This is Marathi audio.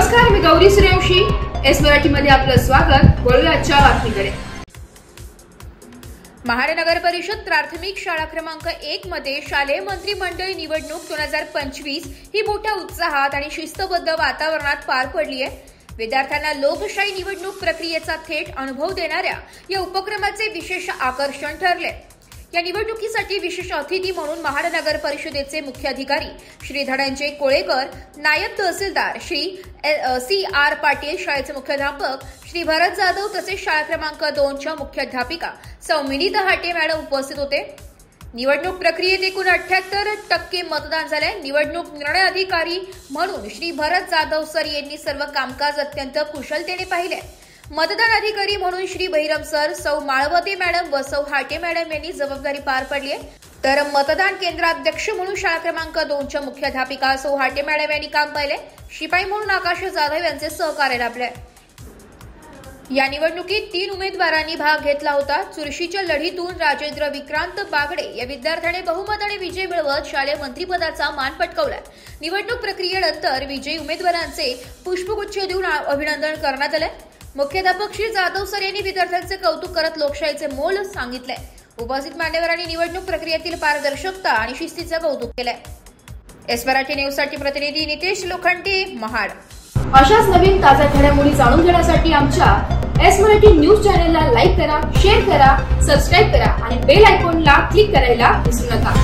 नमस्कार, मी गौरी सूर्यवंशी. एस मराठीमध्ये आपलं स्वागत. वळूया आजच्या बातमीकडे. महाड नगर परिषद प्राथमिक शाळा क्रमांक 1 मध्ये शालेय मंत्रिमंडळ निवडणूक 2025 ही मोठ्या उत्साहात आणि शिस्तबद्ध वातावरणात पार पडली आहे. विद्यार्थ्यांना लोकशाही निवडणूक प्रक्रियेचा थेट अनुभव देणाऱ्या या उपक्रमाचे विशेष आकर्षण ठरले. या निवडणुकीसाठी विशेष अतिथी म्हणून महाड नगर परिषदेचे मुख्य अधिकारी श्री धनंजय कोळेकर, नायब तहसीलदार श्री CR पाटील, शाळेचे मुख्याध्यापक श्री भरत जाधव तसेच शाळा क्रमांक 2 च्या मुख्याध्यापिका सौ मिनिता हाटे मॅडम उपस्थित होते. निवडणूक प्रक्रियेत एकूण 78% मतदान झाले. निवडणूक निर्णय अधिकारी म्हणून श्री भरत जाधव सर यांनी सर्व कामकाज अत्यंत कुशलतेने पाहिले. मतदान अधिकारी म्हणून श्री बहिरम सर, सौ माळवते मॅडम व सौ हाटे मॅडम यांनी जबाबदारी पार पडली आहे. तर मतदान केंद्राध्यक्ष म्हणून शाळा क्रमांक 2 च्या मुख्याध्यापिका सौ हाटे मॅडम यांनी काम पाहिले. शिपाई म्हणून आकाश जाधव यांचे सहकार्य लाभले. या निवडणुकीत 3 उमेदवारांनी भाग घेतला होता. चुरशीच्या लढीतून राजेंद्र विक्रांत बागडे या विद्यार्थ्याने बहुमताने विजय मिळवत शालेय मंत्रिपदाचा मान पटकावला. निवडणूक प्रक्रियेनंतर विजयी उमेदवारांचे पुष्पगुच्छ देऊन अभिनंदन करण्यात आले. मुख्याध्यापक श्री जाधव सर यांनी विद्यार्थ्यांचे कौतुक करत लोकशाहीचे मोल सांगितले. उपस्थित मान्यवरांनी निवडणूक प्रक्रियेतील पारदर्शकता आणि शिस्तीचे कौतुक केले. एस मराठी न्यूज साठी प्रतिनिधी नितेश लोखंडे, महाड. अशाच नवीन ताज्या घडामोडी जाणून घेण्यासाठी आमच्या एस मराठी न्यूज चॅनलला लाईक करा, शेअर करा, सबस्क्राईब करा आणि बेल आयकॉनला क्लिक करायला विसरू नका.